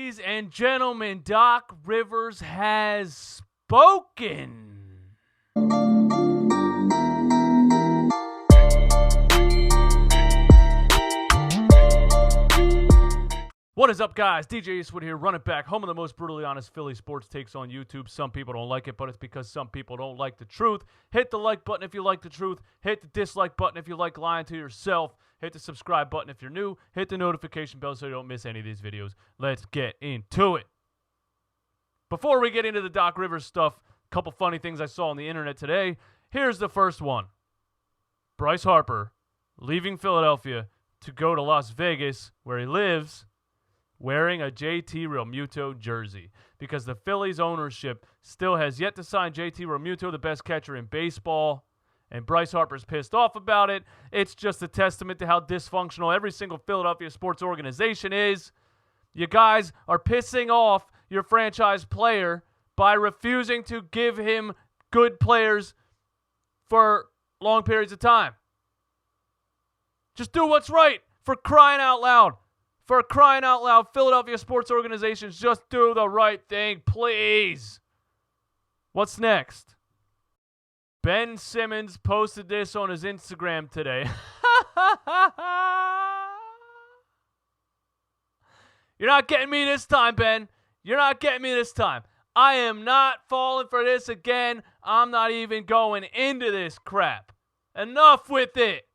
Ladies and gentlemen, Doc Rivers has spoken. What is up, guys? DJ Eastwood here, running back, home of the most brutally honest Philly sports takes on YouTube. Some people don't like it, but it's because some people don't like the truth. Hit the like button if you like the truth. Hit the dislike button if you like lying to yourself. Hit the subscribe button if you're new. Hit the notification bell so you don't miss any of these videos. Let's get into it. Before we get into the Doc Rivers stuff, a couple funny things I saw on the internet today. Here's the first one. Bryce Harper leaving Philadelphia to go to Las Vegas, where he lives, wearing a JT Realmuto jersey because the Phillies ownership still has yet to sign JT Realmuto, the best catcher in baseball, and Bryce Harper's pissed off about it. It's just a testament to how dysfunctional every single Philadelphia sports organization is. You guys are pissing off your franchise player by refusing to give him good players for long periods of time. Just do what's right, for crying out loud. For crying out loud, Philadelphia sports organizations, just do the right thing, please. What's next? Ben Simmons posted this on his Instagram today. You're not getting me this time, Ben. You're not getting me this time. I am not falling for this again. I'm not even going into this crap. Enough with it.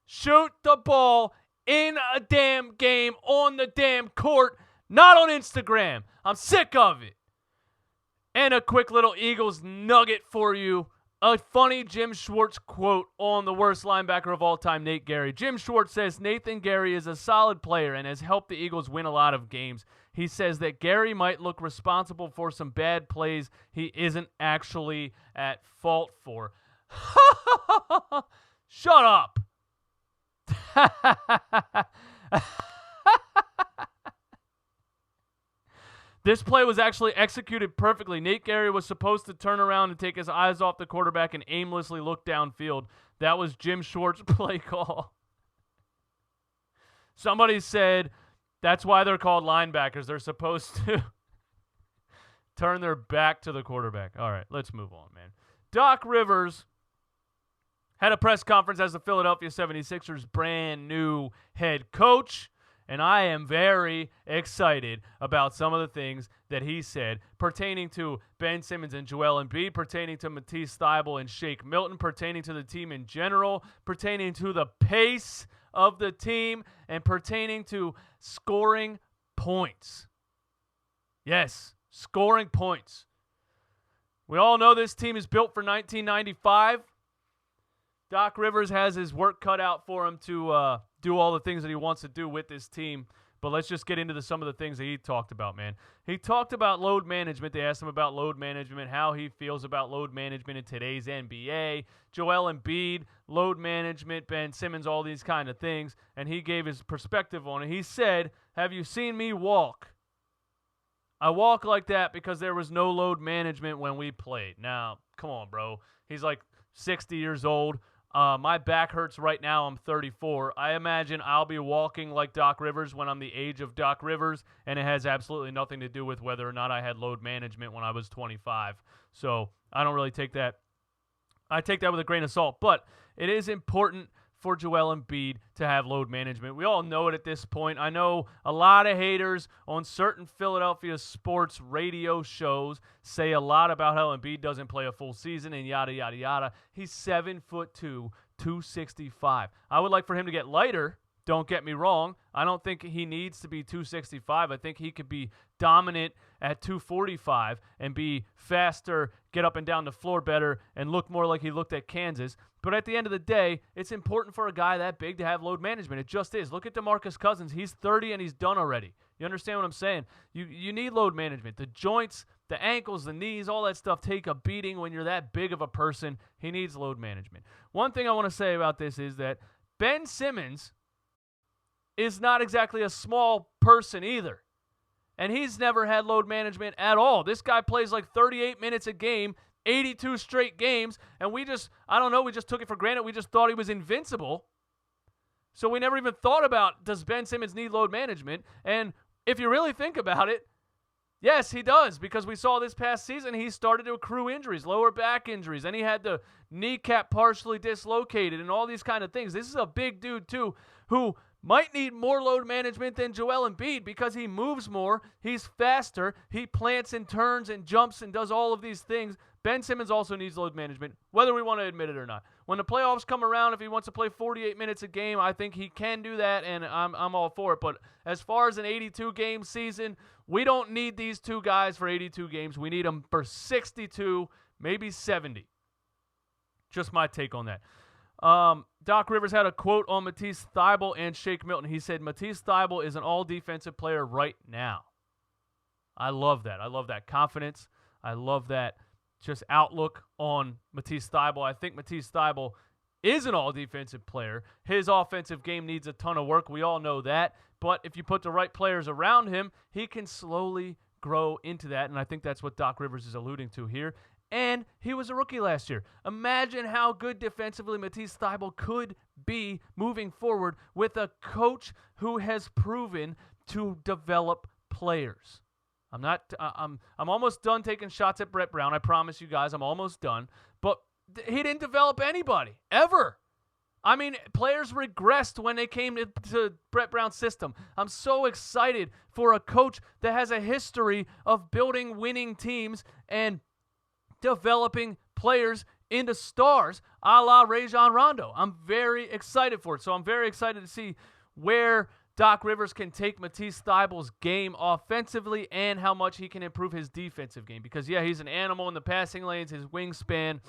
Shoot the ball in a damn game, on the damn court, not on Instagram. I'm sick of it. And a quick little Eagles nugget for you. A funny Jim Schwartz quote on the worst linebacker of all time, Nate Gary. Jim Schwartz says Nathan Gary is a solid player and has helped the Eagles win a lot of games. He says that Gary might look responsible for some bad plays he isn't actually at fault for. Shut up. This play was actually executed perfectly. Nate Gary was supposed to turn around and take his eyes off the quarterback and aimlessly look downfield. That was Jim Schwartz's play call. Somebody said that's why they're called linebackers. They're supposed to turn their back to the quarterback. All right, let's move on, man. Doc Rivers had a press conference as the Philadelphia 76ers' brand new head coach, and I am very excited about some of the things that he said pertaining to Ben Simmons and Joel Embiid, pertaining to Matisse Thybulle and Shake Milton, pertaining to the team in general, pertaining to the pace of the team, and pertaining to scoring points. Yes, scoring points. We all know this team is built for 1995. Doc Rivers has his work cut out for him to do all the things that he wants to do with this team. But let's just get into some of the things that he talked about, man. He talked about load management. They asked him about load management, how he feels about load management in today's NBA. Joel Embiid, load management, Ben Simmons, all these kind of things. And he gave his perspective on it. He said, "Have you seen me walk? I walk like that because there was no load management when we played." Now, come on, bro. He's like 60 years old. My back hurts right now. I'm 34. I imagine I'll be walking like Doc Rivers when I'm the age of Doc Rivers, and it has absolutely nothing to do with whether or not I had load management when I was 25. So I don't really take that. I take that with a grain of salt, but it is important for Joel Embiid to have load management. We all know it at this point. I know a lot of haters on certain Philadelphia sports radio shows say a lot about how Embiid doesn't play a full season and yada, yada, yada. He's 7'2", 265. I would like for him to get lighter. Don't get me wrong. I don't think he needs to be 265. I think he could be dominant at 245 and be faster, get up and down the floor better, and look more like he looked at Kansas. But at the end of the day, it's important for a guy that big to have load management. It just is. Look at DeMarcus Cousins. He's 30 and he's done already. You understand what I'm saying? You need load management. The joints, the ankles, the knees, all that stuff take a beating when you're that big of a person. He needs load management. One thing I want to say about this is that Ben Simmons is not exactly a small person either. And he's never had load management at all. This guy plays like 38 minutes a game, 82 straight games, and we just took it for granted. We just thought he was invincible. So we never even thought about, does Ben Simmons need load management? And if you really think about it, Yes, he does, because we saw this past season he started to accrue injuries, lower back injuries, and he had the kneecap partially dislocated and all these kind of things. This is a big dude, too, who might need more load management than Joel Embiid because he moves more, he's faster, he plants and turns and jumps and does all of these things. Ben Simmons also needs load management, whether we want to admit it or not. When the playoffs come around, if he wants to play 48 minutes a game, I think he can do that, and I'm all for it. But as far as an 82-game season, we don't need these two guys for 82 games. We need them for 62, maybe 70. Just my take on that. Doc Rivers had a quote on Matisse Thybulle and Shake Milton. He said, Matisse Thybulle is an all-defensive player right now. I love that. I love that confidence. I love that just outlook on Matisse Thybulle. I think Matisse Thybulle is an all-defensive player. His offensive game needs a ton of work. We all know that. But if you put the right players around him, he can slowly grow into that, and I think that's what Doc Rivers is alluding to here. And he was a rookie last year. Imagine how good defensively Matisse Thybulle could be moving forward with a coach who has proven to develop players. I'm almost done taking shots at Brett Brown. I promise you guys, I'm almost done. But he didn't develop anybody, ever. I mean, players regressed when they came to Brett Brown's system. I'm so excited for a coach that has a history of building winning teams and developing players into stars, a la Rajon Rondo. I'm very excited for it. So I'm very excited to see where Doc Rivers can take Matisse Thybulle's game offensively and how much he can improve his defensive game. Because, yeah, he's an animal in the passing lanes, his wingspan,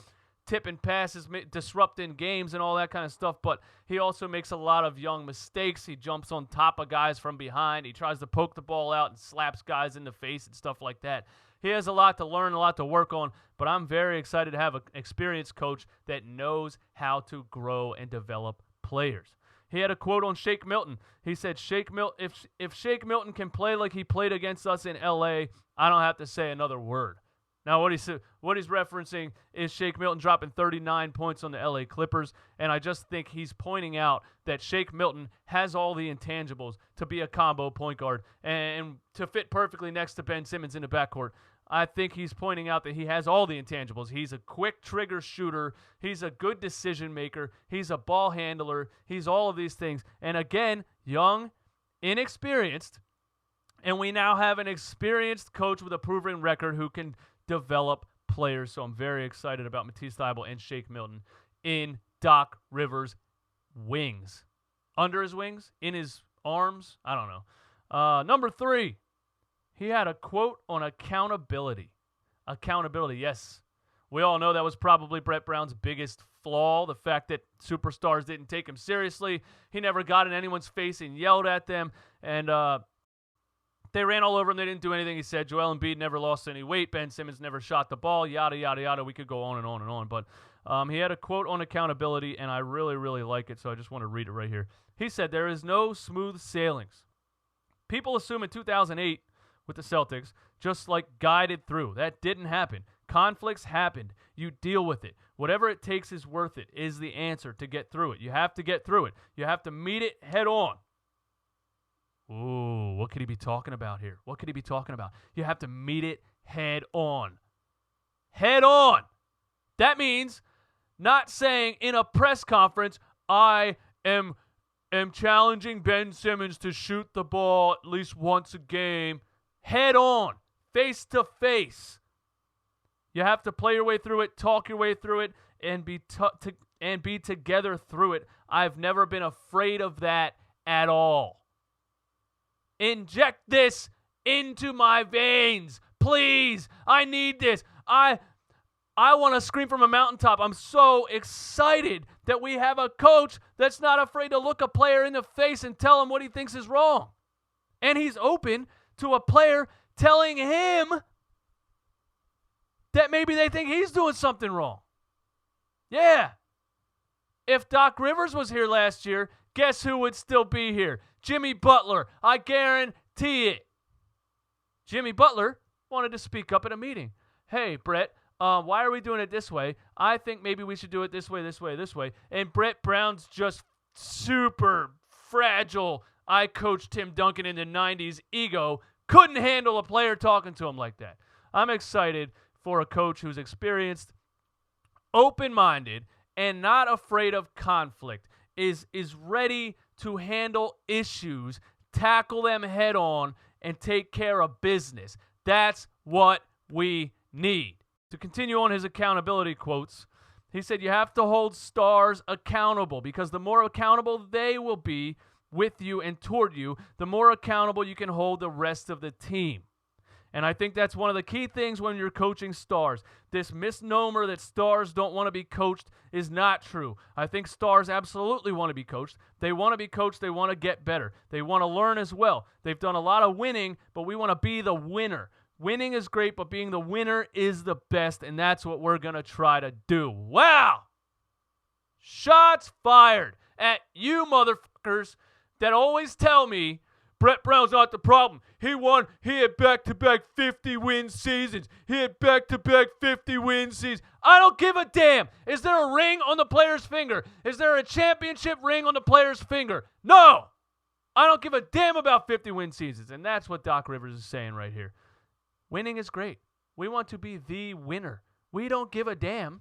tipping passes, disrupting games and all that kind of stuff. But he also makes a lot of young mistakes. He jumps on top of guys from behind. He tries to poke the ball out and slaps guys in the face and stuff like that. He has a lot to learn, a lot to work on, but I'm very excited to have an experienced coach that knows how to grow and develop players. He had a quote on Shake Milton. He said, if Shake Milton can play like he played against us in L.A., I don't have to say another word. Now, what he's referencing is Shake Milton dropping 39 points on the L.A. Clippers, and I just think he's pointing out that Shake Milton has all the intangibles to be a combo point guard and to fit perfectly next to Ben Simmons in the backcourt. I think he's pointing out that he has all the intangibles. He's a quick trigger shooter. He's a good decision maker. He's a ball handler. He's all of these things. And again, young, inexperienced, and we now have an experienced coach with a proven record who can develop players. So I'm very excited about Matisse Thybulle and Shake Milton in Doc Rivers' wings. Under his wings? In his arms? I don't know. Number 3. He had a quote on accountability. Accountability, yes. We all know that was probably Brett Brown's biggest flaw, the fact that superstars didn't take him seriously. He never got in anyone's face and yelled at them. And they ran all over him. They didn't do anything. He said Joel Embiid never lost any weight. Ben Simmons never shot the ball, yada, yada, yada. We could go on and on and on. But he had a quote on accountability, and I really, really like it, so I just want to read it right here. He said, there is no smooth sailings. People assume in 2008, with the Celtics, just like guided through. That didn't happen. Conflicts happened. You deal with it. Whatever it takes is worth it, is the answer to get through it. You have to get through it. You have to meet it head on. Ooh, what could he be talking about here? What could he be talking about? You have to meet it head on. Head on. That means not saying in a press conference, I am challenging Ben Simmons to shoot the ball at least once a game. Head on, face to face. You have to play your way through it, talk your way through it, and be together through it. I've never been afraid of that at all. Inject this into my veins, please. I need this. I want to scream from a mountaintop. I'm so excited that we have a coach that's not afraid to look a player in the face and tell him what he thinks is wrong. And he's open to a player telling him that maybe they think he's doing something wrong. Yeah. If Doc Rivers was here last year, guess who would still be here? Jimmy Butler. I guarantee it. Jimmy Butler wanted to speak up at a meeting. Hey, Brett, why are we doing it this way? I think maybe we should do it this way, this way, this way. And Brett Brown's just super fragile. I coached Tim Duncan in the 90s. Ego couldn't handle a player talking to him like that. I'm excited for a coach who's experienced, open-minded, and not afraid of conflict, is ready to handle issues, tackle them head on, and take care of business. That's what we need. To continue on his accountability quotes, he said, you have to hold stars accountable, because the more accountable they will be with you and toward you, the more accountable you can hold the rest of the team. And I think that's one of the key things when you're coaching stars. This misnomer that stars don't want to be coached is not true. I think stars absolutely want to be coached. They want to be coached. They want to get better. They want to learn as well. They've done a lot of winning, but we want to be the winner. Winning is great, but being the winner is the best, and that's what we're going to try to do. Wow! Shots fired at you motherfuckers that always tell me Brett Brown's not the problem. He had back-to-back 50-win seasons. He had back-to-back 50-win seasons. I don't give a damn. Is there a ring on the player's finger? Is there a championship ring on the player's finger? No! I don't give a damn about 50-win seasons, and that's what Doc Rivers is saying right here. Winning is great. We want to be the winner. We don't give a damn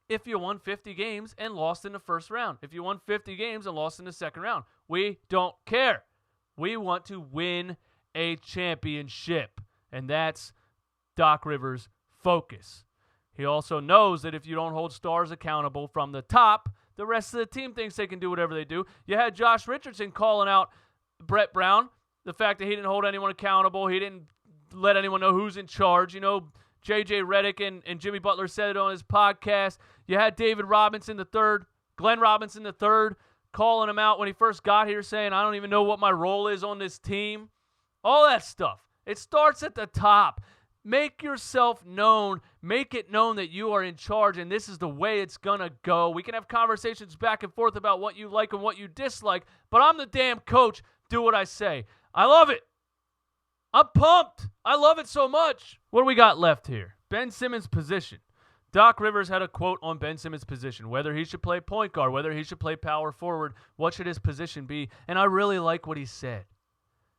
if you won 50 games and lost in the first round. If you won 50 games and lost in the second round. We don't care. We want to win a championship, and that's Doc Rivers' focus. He also knows that if you don't hold stars accountable from the top, the rest of the team thinks they can do whatever they do. You had Josh Richardson calling out Brett Brown, the fact that he didn't hold anyone accountable. He didn't let anyone know who's in charge. You know, J.J. Redick and Jimmy Butler said it on his podcast. You had David Robinson III, Glenn Robinson III, calling him out when he first got here, saying, I don't even know what my role is on this team. All that stuff. It starts at the top. Make yourself known. Make it known that you are in charge, and this is the way it's going to go. We can have conversations back and forth about what you like and what you dislike, but I'm the damn coach. Do what I say. I love it. I'm pumped. I love it so much. What do we got left here? Ben Simmons' position. Doc Rivers had a quote on Ben Simmons' position, whether he should play point guard, whether he should play power forward, what should his position be, and I really like what he said.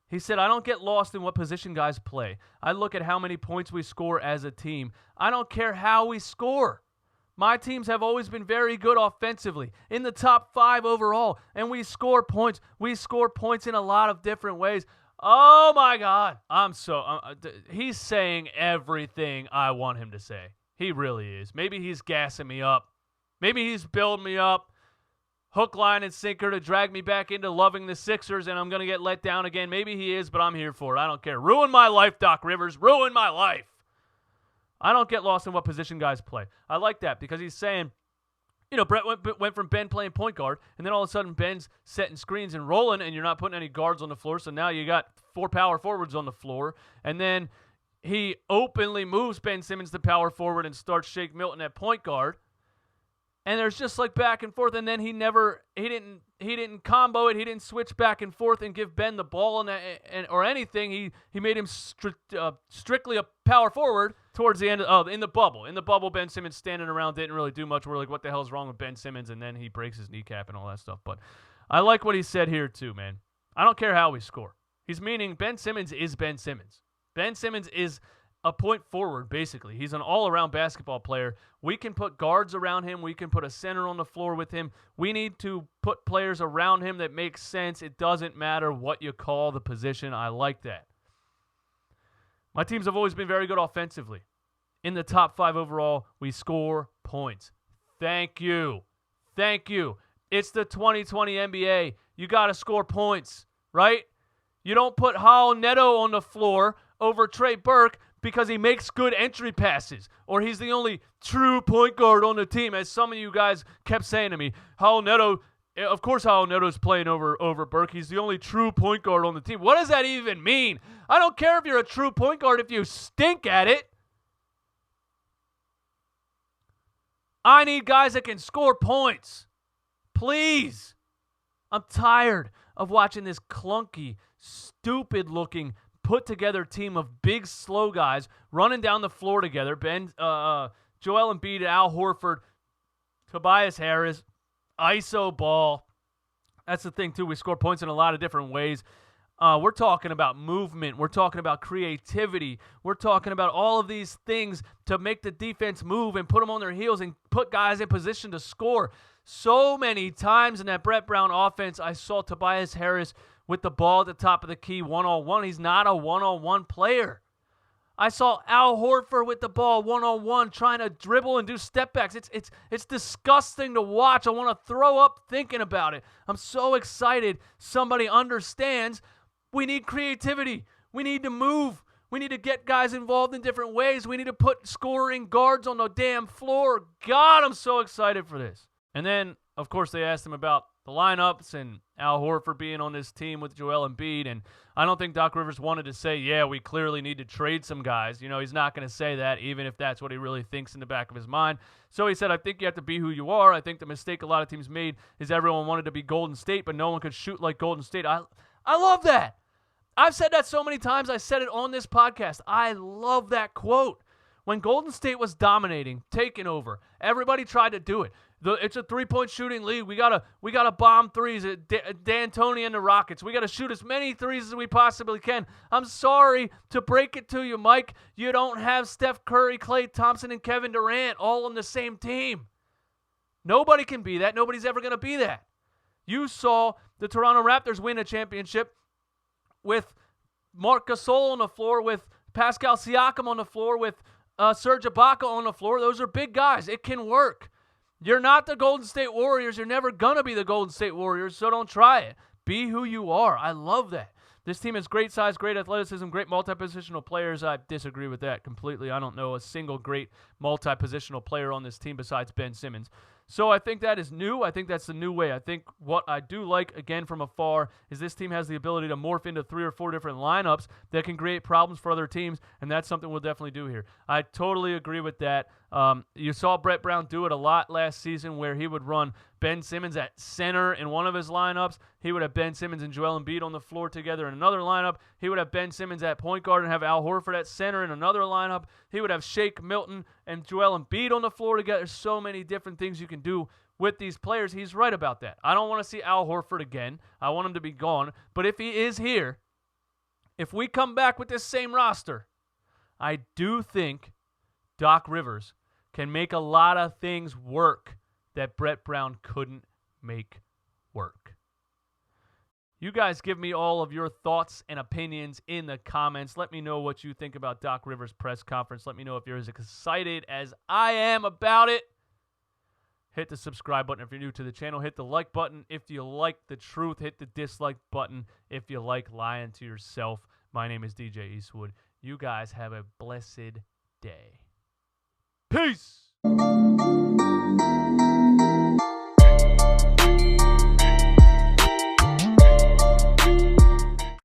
He said, I don't get lost in what position guys play. I look at how many points we score as a team. I don't care how we score. My teams have always been very good offensively, in the top 5 overall, and we score points. We score points in a lot of different ways. Oh, my God. He's saying everything I want him to say. He really is. Maybe he's gassing me up. Maybe he's building me up. Hook, line, and sinker to drag me back into loving the Sixers, and I'm going to get let down again. Maybe he is, but I'm here for it. I don't care. Ruin my life, Doc Rivers. Ruin my life. I don't get lost in what position guys play. I like that because he's saying, you know, Brett went from Ben playing point guard, and then all of a sudden Ben's setting screens and rolling, and you're not putting any guards on the floor, so now you got 4 power forwards on the floor, and then he openly moves Ben Simmons to power forward and starts Shake Milton at point guard. And there's just like back and forth, and then he didn't combo it. He didn't switch back and forth and give Ben the ball or anything. He made him strictly a power forward towards the end. In the bubble, Ben Simmons standing around didn't really do much. We're like, what the hell is wrong with Ben Simmons? And then he breaks his kneecap and all that stuff. But I like what he said here too, man. I don't care how we score. He's meaning Ben Simmons is Ben Simmons. Ben Simmons is a point forward, basically. He's an all-around basketball player. We can put guards around him. We can put a center on the floor with him. We need to put players around him that make sense. It doesn't matter what you call the position. I like that. My teams have always been very good offensively. In the top 5 overall, we score points. Thank you. Thank you. It's the 2020 NBA. You got to score points, right? You don't put Hal Neto on the floor over Trey Burke because he makes good entry passes, or he's the only true point guard on the team, as some of you guys kept saying to me. Hal Neto, of course Hal Neto's playing over Burke. He's the only true point guard on the team. What does that even mean? I don't care if you're a true point guard if you stink at it. I need guys that can score points. Please. I'm tired of watching this clunky, stupid-looking, put-together team of big, slow guys running down the floor together. Joel Embiid, Al Horford, Tobias Harris, ISO ball. That's the thing, too. We score points in a lot of different ways. We're talking about movement. We're talking about creativity. We're talking about all of these things to make the defense move and put them on their heels and put guys in position to score. So many times in that Brett Brown offense, I saw Tobias Harris with the ball at the top of the key one-on-one. He's not a one-on-one player. I saw Al Horford with the ball one-on-one trying to dribble and do step backs. It's disgusting to watch. I want to throw up thinking about it. I'm so excited somebody understands we need creativity. We need to move. We need to get guys involved in different ways. We need to put scoring guards on the damn floor. God, I'm so excited for this. And then, of course, they asked him about the lineups and Al Horford being on this team with Joel Embiid. And I don't think Doc Rivers wanted to say, yeah, we clearly need to trade some guys. You know, he's not going to say that, even if that's what he really thinks in the back of his mind. So he said, I think you have to be who you are. I think the mistake a lot of teams made is everyone wanted to be Golden State, but no one could shoot like Golden State. I love that. I've said that so many times. I said it on this podcast. I love that quote. When Golden State was dominating, taking over, everybody tried to do it. It's a three-point shooting league. We gotta bomb threes. D'Antoni and the Rockets. We gotta shoot as many threes as we possibly can. I'm sorry to break it to you, Mike. You don't have Steph Curry, Klay Thompson, and Kevin Durant all on the same team. Nobody can be that. Nobody's ever gonna be that. You saw the Toronto Raptors win a championship with Marc Gasol on the floor, with Pascal Siakam on the floor, with Serge Ibaka on the floor. Those are big guys. It can work. You're not the Golden State Warriors. You're never going to be the Golden State Warriors, so don't try it. Be who you are. I love that. This team has great size, great athleticism, great multi-positional players. I disagree with that completely. I don't know a single great multi-positional player on this team besides Ben Simmons. So I think that is new. I think that's the new way. I think what I do like, again, from afar, is this team has the ability to morph into 3 or 4 different lineups that can create problems for other teams, and that's something we'll definitely do here. I totally agree with that. You saw Brett Brown do it a lot last season where he would run Ben Simmons at center in one of his lineups. He would have Ben Simmons and Joel Embiid on the floor together in another lineup. He would have Ben Simmons at point guard and have Al Horford at center in another lineup. He would have Shake Milton and Joel Embiid on the floor together. There's so many different things you can do with these players. He's right about that. I don't want to see Al Horford again. I want him to be gone. But if he is here, if we come back with this same roster, I do think Doc Rivers can make a lot of things work that Brett Brown couldn't make work. You guys give me all of your thoughts and opinions in the comments. Let me know what you think about Doc Rivers' press conference. Let me know if you're as excited as I am about it. Hit the subscribe button if you're new to the channel. Hit the like button if you like the truth. Hit the dislike button if you like lying to yourself. My name is DJ Eastwood. You guys have a blessed day. Peace!